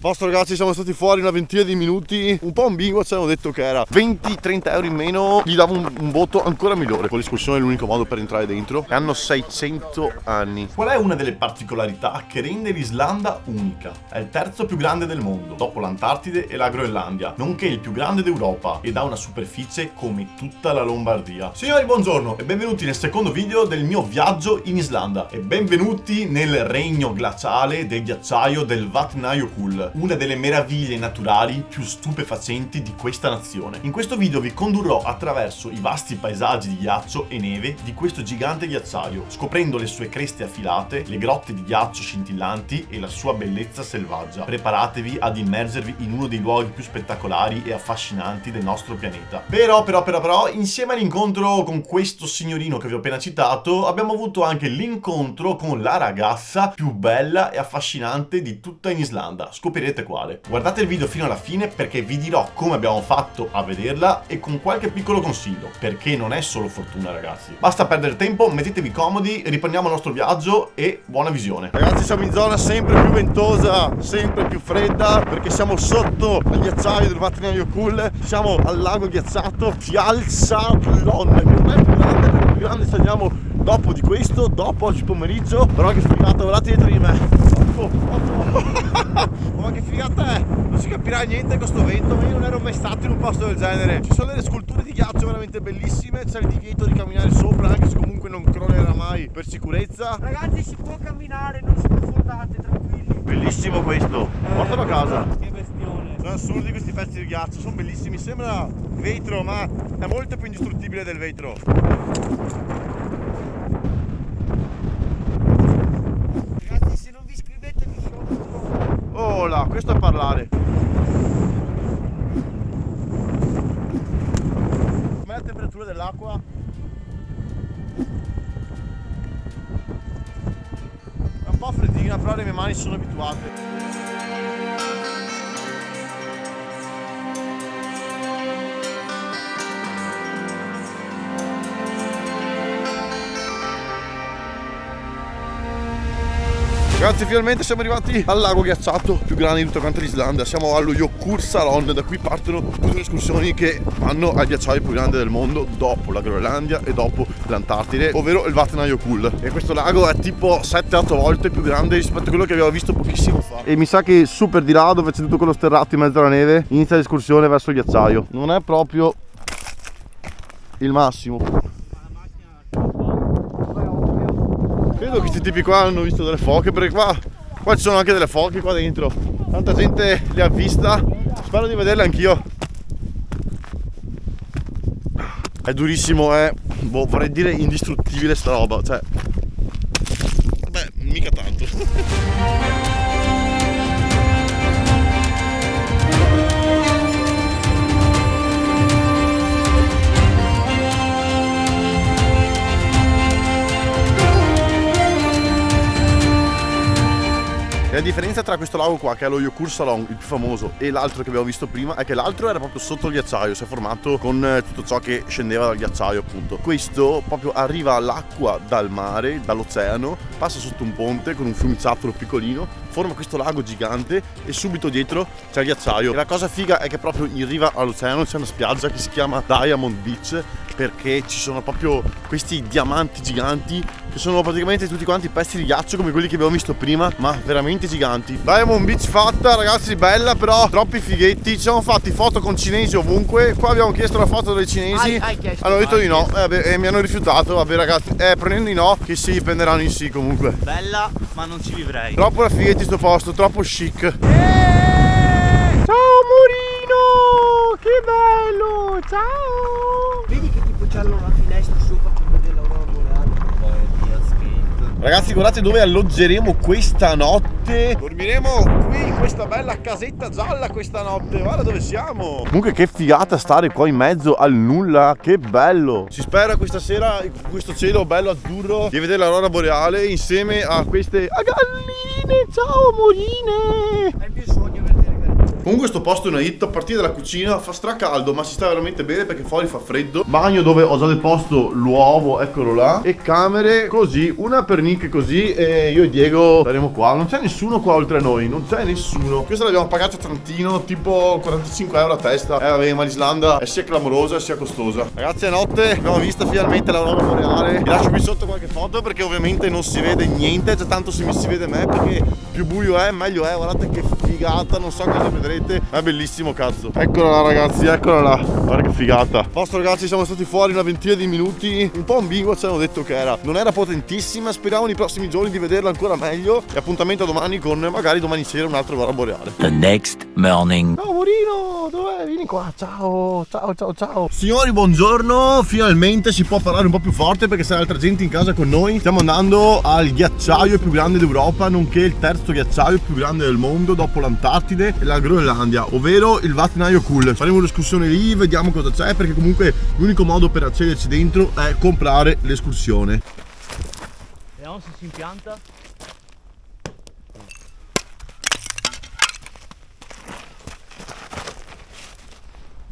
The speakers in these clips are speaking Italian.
Basta ragazzi, siamo stati fuori una ventina di minuti, un po' ambiguo, ci hanno detto che era 20-30 euro in meno, gli davo un voto ancora migliore. Con l'escursione è l'unico modo per entrare dentro e hanno 600 anni. Qual è una delle particolarità che rende l'Islanda unica? È il terzo più grande del mondo, dopo l'Antartide e la Groenlandia, nonché il più grande d'Europa ed ha una superficie come tutta la Lombardia. Signori, buongiorno e benvenuti nel secondo video del mio viaggio in Islanda e benvenuti nel regno glaciale del ghiacciaio del Vatnajökull, una delle meraviglie naturali più stupefacenti di questa nazione. In questo video vi condurrò attraverso i vasti paesaggi di ghiaccio e neve di questo gigante ghiacciaio, scoprendo le sue creste affilate, le grotte di ghiaccio scintillanti e la sua bellezza selvaggia. Preparatevi ad immergervi in uno dei luoghi più spettacolari e affascinanti del nostro pianeta. Però, insieme all'incontro con questo signorino che vi ho appena citato, abbiamo avuto anche l'incontro con la ragazza più bella e affascinante di tutta in Islanda. Scoprirete quale. Guardate il video fino alla fine perché vi dirò come abbiamo fatto a vederla e con qualche piccolo consiglio, perché non è solo fortuna ragazzi. Basta perdere tempo, mettetevi comodi, riprendiamo il nostro viaggio e buona visione. Ragazzi, siamo in zona sempre più ventosa, sempre più fredda, perché siamo sotto al ghiacciaio del Vatnajökull, siamo al lago ghiacciato Fjalldalsån, che non è più grande, perché il più grande saliamo dopo di questo, dopo oggi pomeriggio. Però che figata, guardate dietro di me. Ma che figata è! Non si capirà niente con sto vento, ma io non ero mai stato in un posto del genere. Ci sono delle sculture di ghiaccio veramente bellissime, c'è il divieto di camminare sopra, anche se comunque non crollerà mai per sicurezza. Ragazzi, si può camminare, non sprofondate, tranquilli. Bellissimo questo, portalo a casa. Che bestione. Sono assurdi questi pezzi di ghiaccio, sono bellissimi, sembra vetro, ma è molto più indistruttibile del vetro. Ragazzi, se non vi iscrivete vi sciopero. Oh là, questo è parlare. Com'è la temperatura dell'acqua? È un po' freddina, però le mie mani sono abituate. Ragazzi, finalmente siamo arrivati al lago ghiacciato più grande di tutta quanta l'Islanda. Siamo allo Jökulsárlón, da cui partono tutte le escursioni che vanno al ghiacciaio più grande del mondo dopo la Groenlandia e dopo l'Antartide, ovvero il Vatnajökull. E questo lago è tipo 7-8 volte più grande rispetto a quello che abbiamo visto pochissimo fa. E mi sa che super di là, dove c'è tutto quello sterrato in mezzo alla neve, inizia l'escursione verso il ghiacciaio. Non è proprio il massimo. Credo che questi tipi qua hanno visto delle foche, perché qua ci sono anche delle foche qua dentro. Tanta gente le ha vista, spero di vederle anch'io. È durissimo, è, vorrei dire indistruttibile sta roba, cioè, beh, mica tanto. E la differenza tra questo lago qua, che è lo Jökulsárlón, il più famoso, e l'altro che abbiamo visto prima, è che l'altro era proprio sotto il ghiacciaio, si è formato con tutto ciò che scendeva dal ghiacciaio appunto. Questo proprio arriva l'acqua dal mare, dall'oceano, passa sotto un ponte con un fiumiciattolo piccolino, forma questo lago gigante e subito dietro c'è il ghiacciaio. E la cosa figa è che proprio in riva all'oceano c'è una spiaggia che si chiama Diamond Beach, perché ci sono proprio questi diamanti giganti che sono praticamente tutti quanti pezzi di ghiaccio come quelli che abbiamo visto prima, ma veramente giganti. Diamond Beach fatta, ragazzi, bella, però troppi fighetti. Ci siamo fatti foto con cinesi ovunque. Qua abbiamo chiesto la foto dei cinesi, hanno detto di no e mi hanno rifiutato. Vabbè ragazzi, prendendo di no che si prenderanno in sì comunque. Bella, ma non ci vivrei. Troppo da fighetti sto posto, troppo chic. Ciao Morino, che bello, ciao. Vedi che tipo c'hanno una finestra sopra per vedere l'aurora boreale. Ragazzi, guardate dove alloggeremo questa notte. Dormiremo qui in questa bella casetta gialla questa notte. Guarda dove siamo. Comunque che figata stare qua in mezzo al nulla. Che bello. Si spera questa sera, in questo cielo bello azzurro, di vedere l'aurora boreale insieme a queste galline. Ciao amorine. È il mio sogno vedere. Comunque sto posto è una hit, a partire dalla cucina fa stracaldo, ma si sta veramente bene perché fuori fa freddo. Bagno dove ho già deposto l'uovo, eccolo là. E camere così, una per Nick così, e io e Diego saremo qua. Non c'è nessuno qua oltre a noi, non c'è nessuno. Questa l'abbiamo pagata tantino, tipo 45 euro a testa. Vabbè, ma l'Islanda è sia clamorosa sia costosa. Ragazzi, è notte, abbiamo visto finalmente l'aurora boreale. Vi lascio qui sotto qualche foto perché ovviamente non si vede niente, già tanto se mi si vede me, perché più buio è meglio è. Guardate che figata, non so cosa vedrete, ma è bellissimo, cazzo. Eccola là, ragazzi, eccola là, guarda che figata. Posto, ragazzi, siamo stati fuori una ventina di minuti, un po' ambigua, ci hanno detto che non era potentissima. Speriamo nei prossimi giorni di vederla ancora meglio. E appuntamento a domani con magari domani sera un'altra aurora boreale. The next morning. Ciao Morino, dov'è? Vieni qua, ciao, ciao, ciao, ciao. Signori, buongiorno, finalmente si può parlare un po' più forte perché c'è altra gente in casa con noi. Stiamo andando al ghiacciaio più grande d'Europa, nonché il terzo ghiacciaio più grande del mondo dopo l'Antartide e la Groenlandia, ovvero il Vatnajökull Cool. Faremo un'escursione lì, vediamo cosa c'è, perché comunque l'unico modo per accederci dentro è comprare l'escursione. Vediamo se si impianta.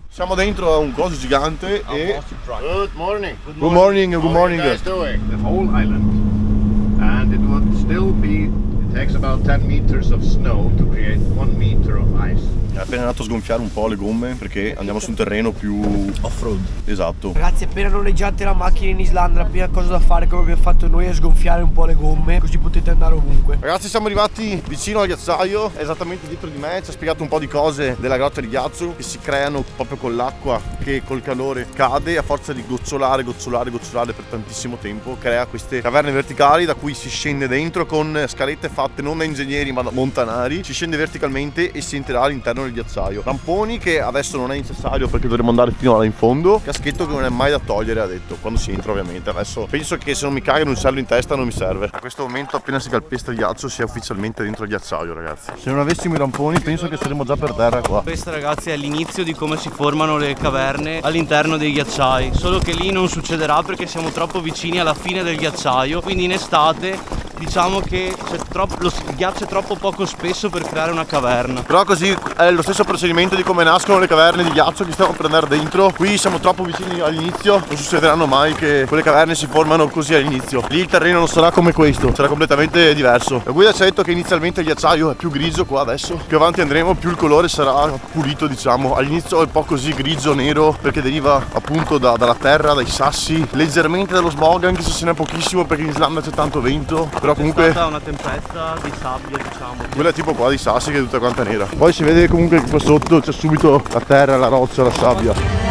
Siamo dentro a un coso gigante e... Good morning. Good morning, good How are morning. you guys doing? The whole island. And it would still be, it takes about 10 meters of snow to create 1 meter of ice. È appena andato a sgonfiare un po' le gomme perché andiamo su un terreno più off-road. Esatto. Ragazzi, appena noleggiate la macchina in Islanda, la prima cosa da fare, come abbiamo fatto noi, è sgonfiare un po' le gomme, così potete andare ovunque. Ragazzi, siamo arrivati vicino al ghiacciaio, è esattamente dietro di me, ci ha spiegato un po' di cose della grotta di ghiaccio che si creano proprio con l'acqua che col calore cade, a forza di gocciolare per tantissimo tempo, crea queste caverne verticali da cui si scende dentro con scalette fatte non da ingegneri ma da montanari, si scende verticalmente e si entrerà all'interno del ghiacciaio. Tamponi che adesso non è necessario perché dovremo andare fino là in fondo, caschetto che non è mai da togliere, ha detto, quando si entra ovviamente. Adesso penso che se non mi caga un uccello in testa non mi serve. A questo momento appena si calpesta il ghiaccio si è ufficialmente dentro il ghiacciaio, ragazzi. Se non avessimo i ramponi penso che saremmo già per terra qua. Questo, ragazzi, è l'inizio di come si formano le caverne all'interno dei ghiacciai. Solo che lì non succederà perché siamo troppo vicini alla fine del ghiacciaio. Quindi in estate diciamo che il ghiaccio è troppo poco spesso per creare una caverna. Però così è lo stesso procedimento di come nascono le caverne di ghiaccio che stiamo per andare dentro. Qui siamo troppo vicini all'inizio, non succederanno mai che quelle caverne si formano così all'inizio. Lì il terreno non sarà come questo, sarà completamente diverso. La guida ci ha detto che inizialmente il ghiacciaio è più grigio qua adesso. Più avanti andremo più il colore sarà pulito, diciamo. All'inizio è un po' così grigio nero perché deriva appunto dalla terra, dai sassi, leggermente dallo smog, anche se ce n'è pochissimo perché in Islanda c'è tanto vento. Però comunque È stata una tempesta di sabbia, diciamo. quella è tipo qua di sassi che è tutta quanta nera. Poi si vede comunque che qua sotto c'è subito la terra, la roccia, la sabbia.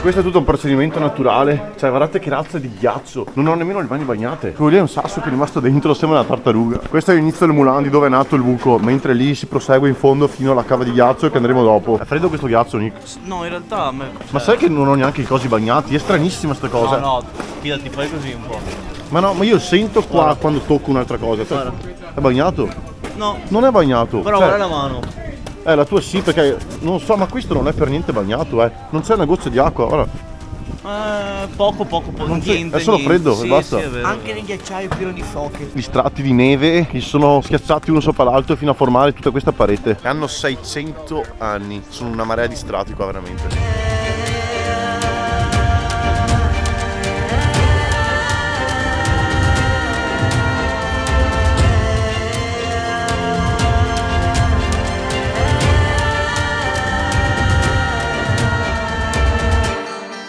Questo è tutto un procedimento naturale. Cioè, guardate che razza di ghiaccio. Non ho nemmeno le mani bagnate. Quello lì è un sasso che è rimasto dentro, sembra una tartaruga. Questo è l'inizio del Mulandi dove è nato il buco, mentre lì si prosegue in fondo fino alla cava di ghiaccio che andremo dopo. È freddo questo ghiaccio, Nick? No, in realtà a me... Ma sai che non ho neanche i cosi bagnati? È stranissima sta cosa. No, fidati, fai così un po'. Ma no, ma io sento qua quando tocco un'altra cosa. Cioè, è bagnato? No, Non è bagnato. però Cioè, guarda la mano. la tua sì, perché non so, ma questo non è per niente bagnato, Non c'è una goccia di acqua, guarda. Poco, Non c'è- niente. è solo niente. freddo, Sì, basta. Sì, è vero. Anche nel ghiacciaio è pieno di foche. Gli strati di neve che si sono schiacciati uno sopra l'altro fino a formare tutta questa parete. Hanno 600 anni, sono una marea di strati qua veramente.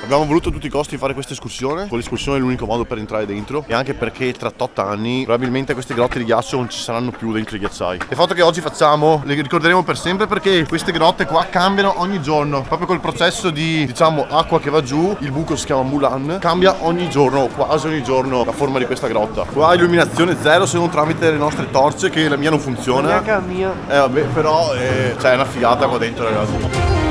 Abbiamo voluto a tutti i costi fare questa escursione. Con l'escursione è l'unico modo per entrare dentro. E anche perché tra 8 anni probabilmente queste grotte di ghiaccio non ci saranno più dentro i ghiacciai. Le foto che oggi facciamo le ricorderemo per sempre perché queste grotte qua cambiano ogni giorno. Proprio col processo di, diciamo, acqua che va giù. Il buco si chiama Mulan. Cambia ogni giorno, quasi ogni giorno, la forma di questa grotta. Qua illuminazione zero se non tramite le nostre torce, che la mia non funziona. Neanche la mia. Vabbè, però cioè, è una figata qua dentro, ragazzi.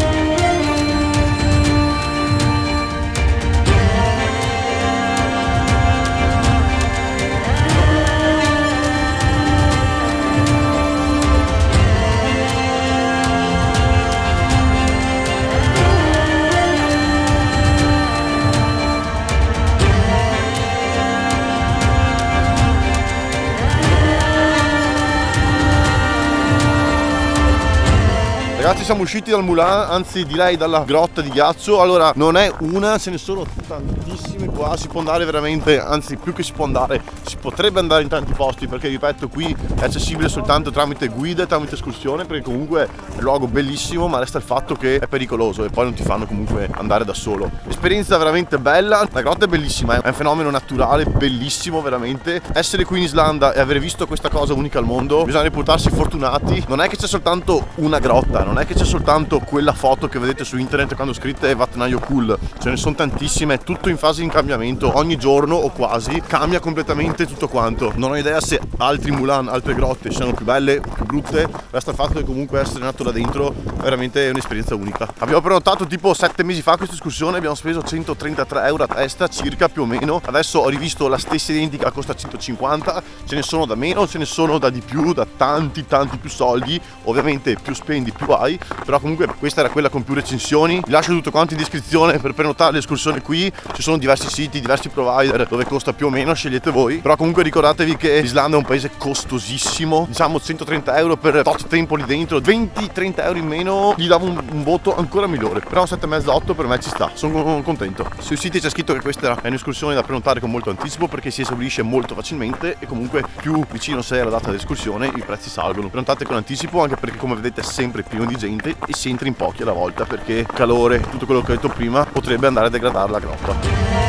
Ragazzi, siamo usciti dal Mulan, anzi direi dalla grotta di ghiaccio. Allora, non è una, ce ne sono tantissime qua. Si può andare veramente, anzi più che si può andare, si potrebbe andare in tanti posti, perché ripeto, qui è accessibile soltanto tramite guida e tramite escursione, perché comunque è un luogo bellissimo, ma resta il fatto che è pericoloso e poi non ti fanno comunque andare da solo. Esperienza veramente bella, la grotta è bellissima, è un fenomeno naturale bellissimo veramente. Essere qui in Islanda e aver visto questa cosa unica al mondo, bisogna reputarsi fortunati. Non è che c'è soltanto una grotta, non è che c'è soltanto quella foto che vedete su internet quando scritte Vatnajökull cool, ce ne sono tantissime, è tutto in fase di cambiamento, ogni giorno o quasi cambia completamente tutto quanto. Non ho idea se altri Mulan, altre grotte siano più belle, più brutte, resta il fatto che comunque essere nato là dentro veramente è un'esperienza unica. Abbiamo prenotato tipo 7 mesi fa questa escursione, abbiamo speso 133 euro a testa circa più o meno. Adesso ho rivisto la stessa identica, costa 150, ce ne sono da meno, ce ne sono da di più, da tanti più soldi, ovviamente più spendi più hai, però comunque questa era quella con più recensioni. Vi lascio tutto quanto in descrizione per prenotare l'escursione qui, ci sono diversi siti, diversi provider dove costa più o meno, scegliete voi, però comunque ricordatevi che l'Islanda è un paese costosissimo, diciamo 130 euro per tot tempo lì dentro, 20-30 euro in meno gli davo un voto ancora migliore, però un 7,5-8 per me ci sta, sono contento. Sui siti c'è scritto che questa è un'escursione da prenotare con molto anticipo perché si esaurisce molto facilmente e comunque più vicino sei alla data dell'escursione i prezzi salgono. Prenotate con anticipo anche perché come vedete è sempre pieno di gente e si entra in pochi alla volta perché calore, tutto quello che ho detto prima potrebbe andare a degradare la grotta.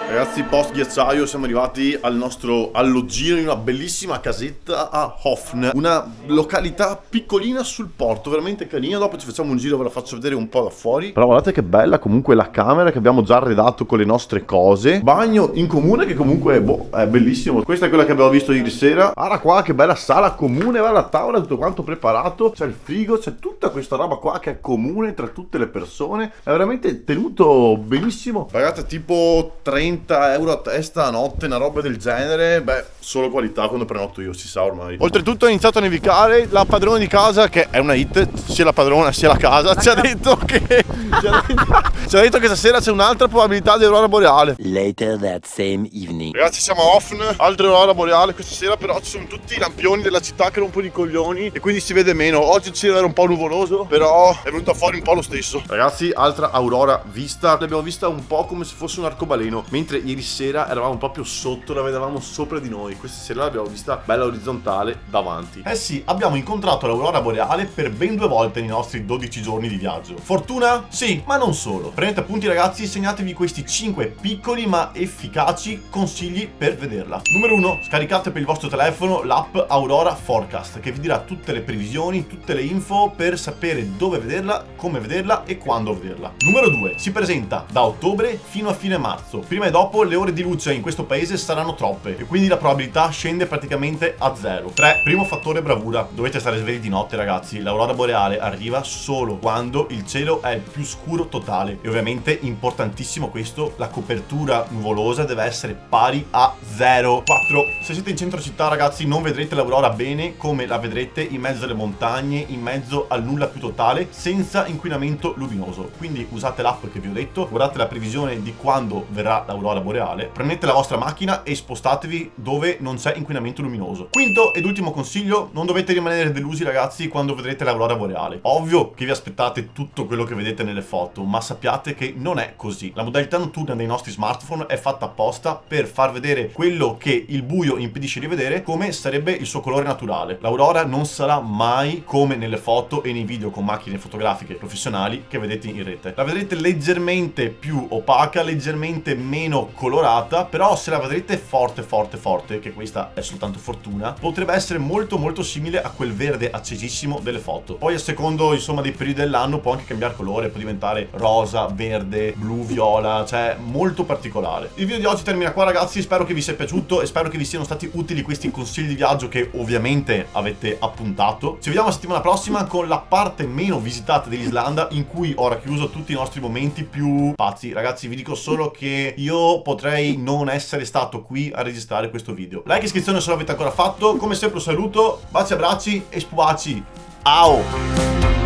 Ragazzi, post ghiacciaio siamo arrivati al nostro alloggio in una bellissima casetta a Hofn, una località piccolina sul porto, veramente carina. Dopo ci facciamo un giro, ve la faccio vedere un po' da fuori. Però guardate che bella comunque la camera che abbiamo già arredato con le nostre cose. Bagno in comune che comunque è bellissimo. Questa è quella che abbiamo visto ieri sera. Guarda qua che bella sala comune, guarda la tavola, tutto quanto preparato. C'è il frigo, c'è tutta questa roba qua che è comune tra tutte le persone. È veramente tenuto benissimo. Pagate tipo 30 euro a testa a notte, una roba del genere. Beh, solo qualità quando prenoto io, si sa ormai. Oltretutto è iniziato a nevicare. La padrona di casa, che è una hit, sia la padrona sia la casa, ci ha detto che ci ha detto che stasera c'è un'altra probabilità di aurora boreale. Later that same evening. Ragazzi, siamo a Hofn, altra aurora boreale questa sera, però ci sono tutti i lampioni della città che rompono i coglioni e quindi si vede meno. Oggi il cielo era un po' nuvoloso, però è venuta fuori un po' lo stesso. Ragazzi, altra aurora vista. L'abbiamo vista un po' come se fosse un arcobaleno, mentre ieri sera eravamo proprio sotto, la vedevamo sopra di noi. Questa sera l'abbiamo vista bella orizzontale davanti. Eh sì, abbiamo incontrato l'aurora boreale per ben 2 volte nei nostri 12 giorni di viaggio. Fortuna? Sì, ma non solo. Prendete appunti ragazzi, segnatevi questi 5 piccoli ma efficaci consigli per vederla. Numero 1, scaricate per il vostro telefono l'app Aurora Forecast che vi dirà tutte le previsioni, tutte le info per sapere dove vederla, come vederla e quando vederla. Numero 2, si presenta da ottobre fino a fine marzo. Prima e dopo le ore di luce in questo paese saranno troppe e quindi la probabilità scende praticamente a 0. 3, primo fattore bravura. Dovete stare svegli di notte ragazzi, l'aurora boreale arriva solo quando il cielo è il più scuro totale e ovviamente importantissimo questo, la copertura nuvolosa deve essere pari a 0. 4, se siete in centro città ragazzi non vedrete l'aurora bene come la vedrete in mezzo alle montagne, in mezzo al nulla più totale, senza inquinamento luminoso. Quindi usate l'app che vi ho detto, guardate la previsione di quando verrà l'aurora boreale, prendete la vostra macchina e spostatevi dove non c'è inquinamento luminoso. Quinto ed ultimo consiglio, non dovete rimanere delusi ragazzi quando vedrete l'aurora boreale. Ovvio che vi aspettate tutto quello che vedete nelle foto, ma sappiate che non è così. La modalità notturna dei nostri smartphone è fatta apposta per far vedere quello che il buio impedisce di vedere come sarebbe il suo colore naturale. L'aurora non sarà mai come nelle foto e nei video con macchine fotografiche professionali che vedete in rete. La vedrete leggermente più opaca, leggermente meno colorata, però se la vedrete forte, che questa è soltanto fortuna, potrebbe essere molto simile a quel verde accesissimo delle foto. Poi a secondo insomma dei periodi dell'anno può anche cambiare colore, può diventare rosa, verde, blu, viola, cioè molto particolare. Il video di oggi termina qua ragazzi, spero che vi sia piaciuto e spero che vi siano stati utili questi consigli di viaggio che ovviamente avete appuntato. Ci vediamo la settimana prossima con la parte meno visitata dell'Islanda in cui ho racchiuso tutti i nostri momenti più pazzi. Ragazzi vi dico solo che io potrei non essere stato qui a registrare questo video. Like e iscrizione se lo avete ancora fatto, come sempre un saluto, baci, abbracci e spubaci. Ciao!